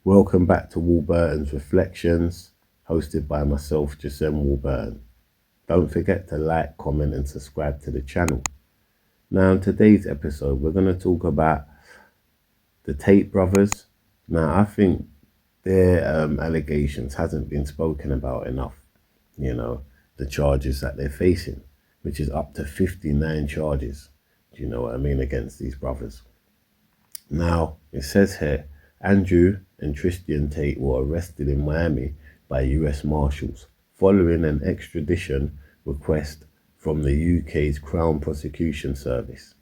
Welcome back to Warburtons Reflections, hosted by myself, Jasem Warburton. Don't forget to like, comment, and subscribe to the channel. Now, in today's episode, we're going to talk about the Tate brothers. Now, I think their allegations hasn't been spoken about enough. You know, the charges that they're facing, which is up to 59 charges. Do you know what I mean, against these brothers? Now, it says here, Andrew and Tristan Tate were arrested in Miami by US Marshals following an extradition request from the UK's Crown Prosecution Service.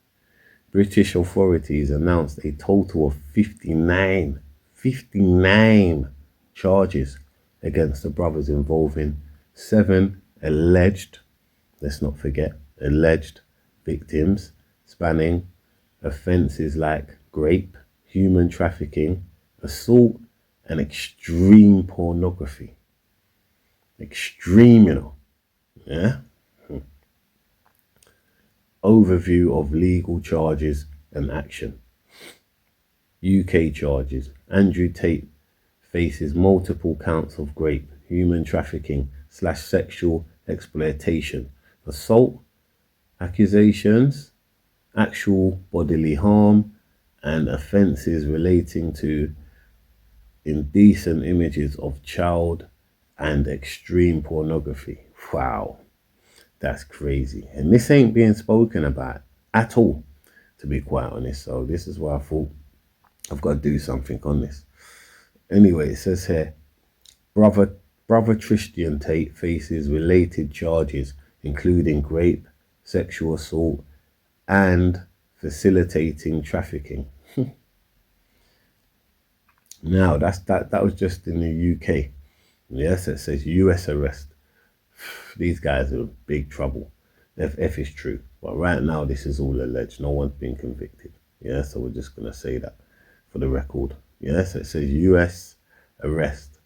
British authorities announced a total of 59 charges against the brothers involving 7 alleged, let's not forget, alleged victims spanning offences like rape, human trafficking, assault, and extreme pornography. Extreme, yeah? Overview of legal charges and action. UK charges. Andrew Tate faces multiple counts of rape, human trafficking / sexual exploitation, assault, accusations, actual bodily harm, and offences relating to indecent images of child and extreme pornography. Wow, that's crazy. And this ain't being spoken about at all, to be quite honest. So this is why I thought I've got to do something on this. Anyway, it says here, brother Tristan Tate faces related charges, including rape, sexual assault, and facilitating trafficking. Now, that was just in the UK. Yes, it says US arrest. These guys are in big trouble. If is true. But right now, this is all alleged. No one's been convicted. Yeah, so we're just going to say that for the record. Yes, it says US arrest.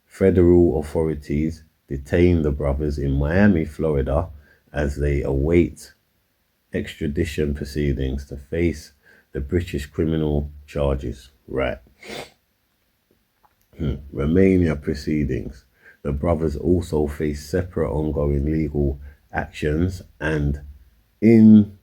Federal authorities detain the brothers in Miami, Florida, as they await extradition proceedings to face the British criminal charges. Right. Romania proceedings. The brothers also face separate ongoing legal actions and indictment,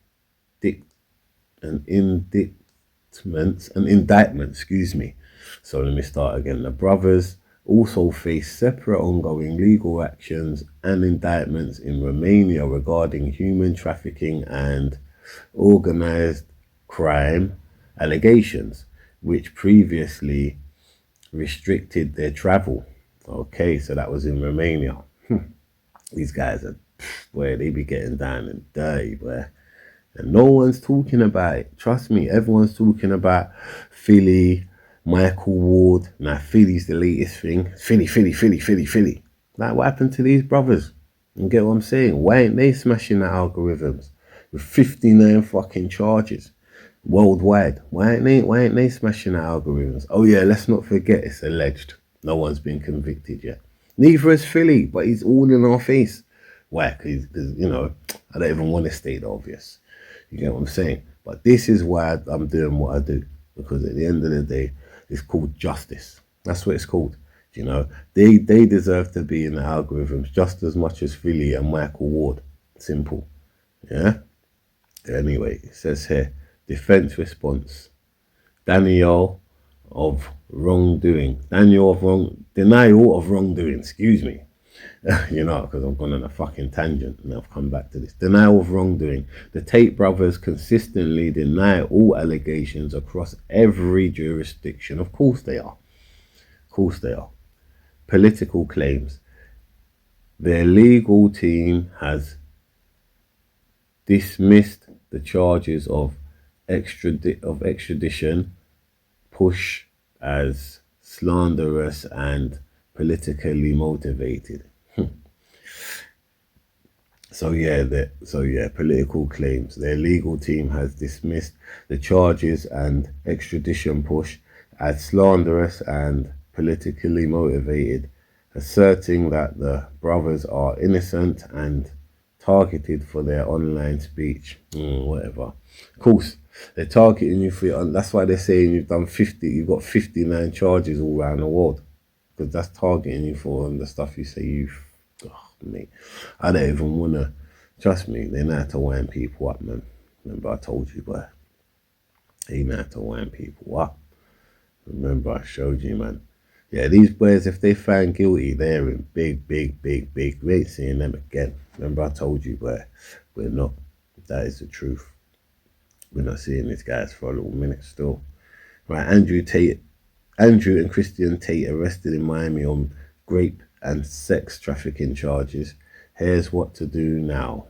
excuse me. So let me start again. The brothers also face separate ongoing legal actions and indictments in Romania regarding human trafficking and organized crime allegations, which previously restricted their travel. Okay, so that was in Romania. These guys are, boy, they be getting down and dirty, boy. And no one's talking about it. Trust me, everyone's talking about Philly, Michael Ward. Now, Philly's the latest thing. Philly. Like, what happened to these brothers? You get what I'm saying? Why ain't they smashing the algorithms with 59 fucking charges worldwide? Why ain't they smashing the algorithms? Oh yeah, let's not forget it's alleged. No one's been convicted yet. Neither is Philly, but he's all in our face. Why? Because I don't even want to state the obvious. You get what I'm saying? But this is why I'm doing what I do. Because at the end of the day, it's called justice. That's what it's called. They deserve to be in the algorithms just as much as Philly and Michael Ward. Simple. Yeah? Anyway, it says here, defense response. Denial of wrongdoing. Denial of wrongdoing, excuse me. Because I've gone on a fucking tangent and I've come back to this. Denial of wrongdoing. The Tate brothers consistently deny all allegations across every jurisdiction. Of course they are. Political claims. Their legal team has dismissed the charges of extradition push as slanderous and politically motivated. So political claims. Their legal team has dismissed the charges and extradition push as slanderous and politically motivated, asserting that the brothers are innocent and targeted for their online speech. Whatever. Of course, They're targeting you for your, and that's why they're saying you've got 59 charges all around the world. Because that's targeting you for the stuff you say mate. I don't even wanna, trust me, they know how to wind people up, man. Remember I told you, but they know how to wind people up. Remember I showed you, man. Yeah, these boys, if they found guilty, they're in big. We ain't seeing them again. Remember I told you, but we're not. That is the truth. We're not seeing these guys for a little minute still. Right, Andrew and Christian Tate arrested in Miami on rape and sex trafficking charges. Here's what to do now.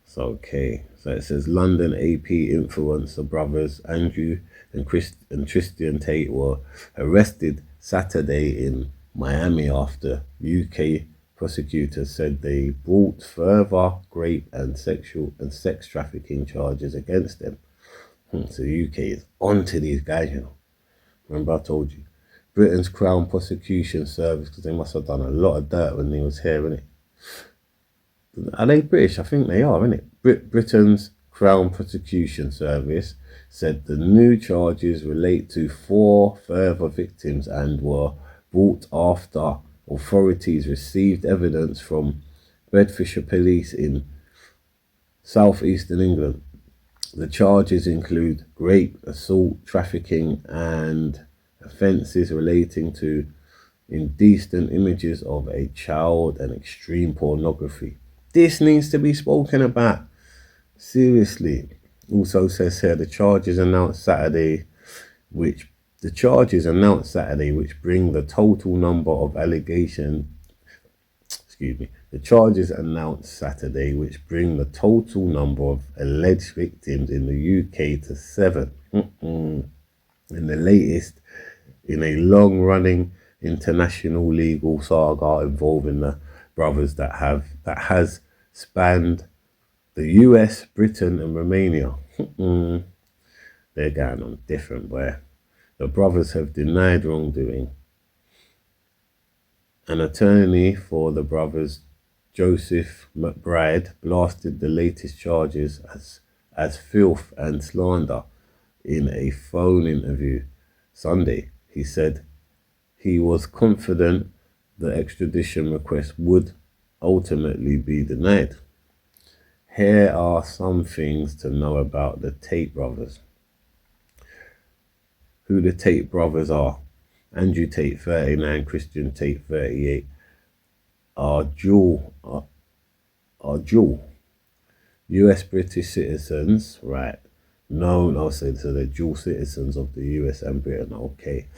So, okay. So it says London AP influencer brothers Andrew and Christian Tate were arrested Saturday in Miami after UK prosecutors said they brought further rape and sex trafficking charges against them. So the UK is onto these guys, you know. Remember I told you. Britain's Crown Prosecution Service, because they must have done a lot of dirt when they was here, innit? Are they British? I think they are, innit? Britain's Crown Prosecution Service said the new charges relate to 4 further victims and were brought after authorities received evidence from Bedfordshire Police in southeastern England. The charges include rape, assault, trafficking, and offences relating to indecent images of a child and extreme pornography. This needs to be spoken about. Seriously. Also says here the charges announced Saturday, which bring the total number of the charges announced Saturday, which bring the total number of alleged victims in the UK to 7. And the latest in a long-running international legal saga involving the brothers that has spanned the US, Britain, and Romania. They're going on different where the brothers have denied wrongdoing. An attorney for the brothers, Joseph McBride, blasted the latest charges as filth and slander in a phone interview Sunday. He said he was confident the extradition request would ultimately be denied. Here are some things to know about the Tate brothers. Who the Tate brothers are. Andrew Tate, 39, Christian Tate, 38, are dual US British citizens, right? Known, I'll say, so they're dual citizens of the US and Britain, okay.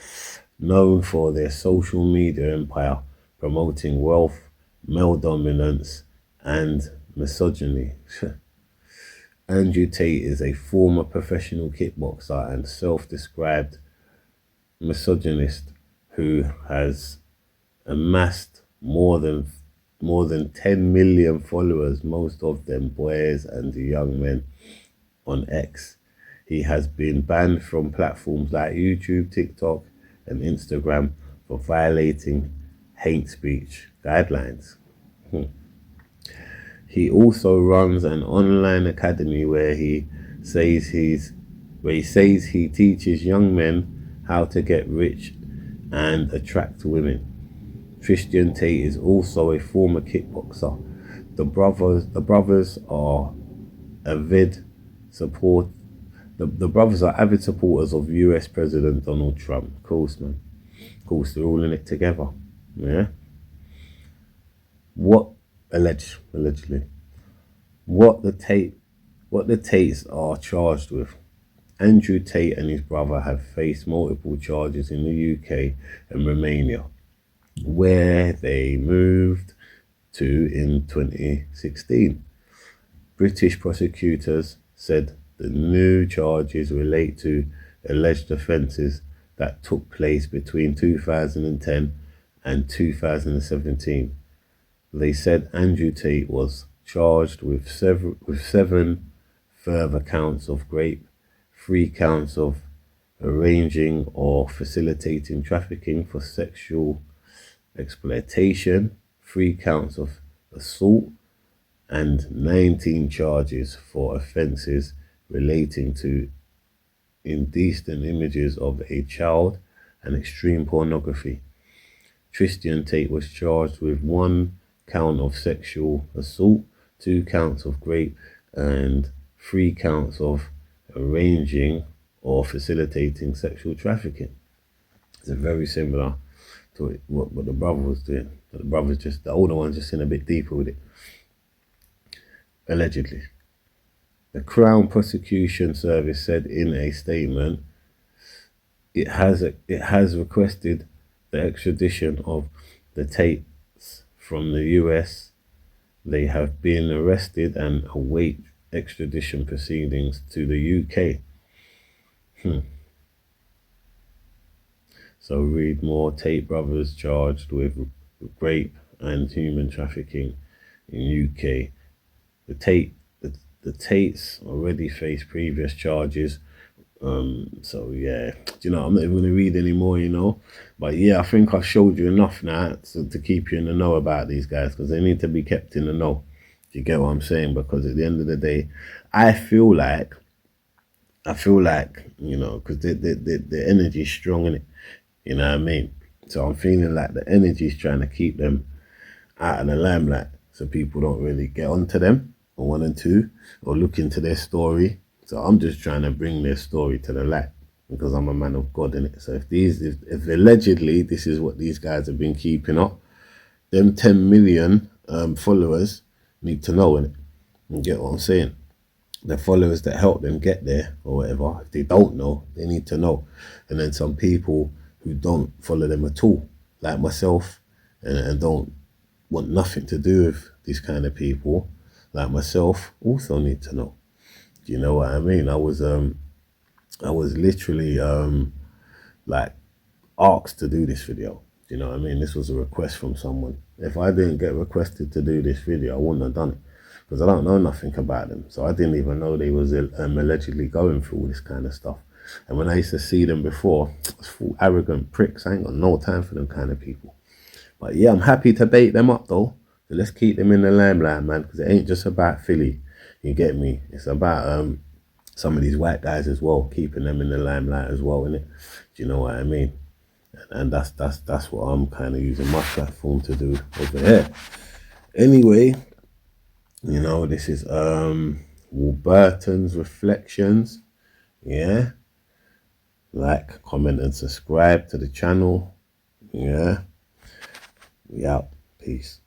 Known for their social media empire, promoting wealth, male dominance, and misogyny. Andrew Tate is a former professional kickboxer and self-described misogynist who has amassed more than 10 million followers, most of them boys and young men, on X. He has been banned from platforms like YouTube, TikTok, and Instagram for violating hate speech guidelines. He also runs an online academy where he says he teaches young men how to get rich and attract women. Christian Tate is also a former kickboxer. The brothers are avid avid supporters of US President Donald Trump. Of course, man. Of course, they're all in it together. Yeah. Allegedly, what the Tates are charged with. Andrew Tate and his brother have faced multiple charges in the UK and Romania, where they moved to in 2016. British prosecutors said the new charges relate to alleged offences that took place between 2010 and 2017. They said Andrew Tate was charged with 7 further counts of rape, 3 counts of arranging or facilitating trafficking for sexual exploitation, 3 counts of assault, and 19 charges for offences relating to indecent images of a child and extreme pornography. Tristan Tate was charged with 1 count of sexual assault, 2 counts of rape, and 3 counts of arranging or facilitating sexual trafficking. It's very similar to what the brother was doing. But the older one just in a bit deeper with it, allegedly. The Crown Prosecution Service said in a statement it has requested the extradition of the Tates from the US. They have been arrested and await extradition proceedings to the UK. So read more. Tate brothers charged with rape and human trafficking in UK. The Tates already faced previous charges. So yeah, I'm not even going to read anymore, But yeah, I think I've showed you enough now to keep you in the know about these guys, because they need to be kept in the know. Do you get what I'm saying? Because at the end of the day, I feel like, because the energy is strong in it. You know what I mean? So I'm feeling like the energy is trying to keep them out of the limelight, so people don't really get onto them or 1 and 2 or look into their story. So I'm just trying to bring their story to the light, because I'm a man of God in it. So if allegedly this is what these guys have been keeping up, them 10 million followers need to know it. You get what I'm saying? The followers that help them get there or whatever, if they don't know, they need to know. And then some people who don't follow them at all, like myself, and don't want nothing to do with these kind of people, like myself, also need to know. Do you know what I mean? I was literally like asked to do this video. Do you know what I mean? This was a request from someone. If I didn't get requested to do this video, I wouldn't have done it, because I don't know nothing about them. So I didn't even know they was allegedly going through all this kind of stuff. And when I used to see them before, I was full arrogant pricks. I ain't got no time for them kind of people. But yeah, I'm happy to bait them up though. So let's keep them in the limelight, man, because it ain't just about Philly. You get me? It's about some of these white guys as well, keeping them in the limelight as well, innit? Do you know what I mean? And that's what I'm kind of using my platform to do over here. Anyway, this is Warburtons Reflections. Yeah. Like, comment, and subscribe to the channel. Yeah. We out. Peace.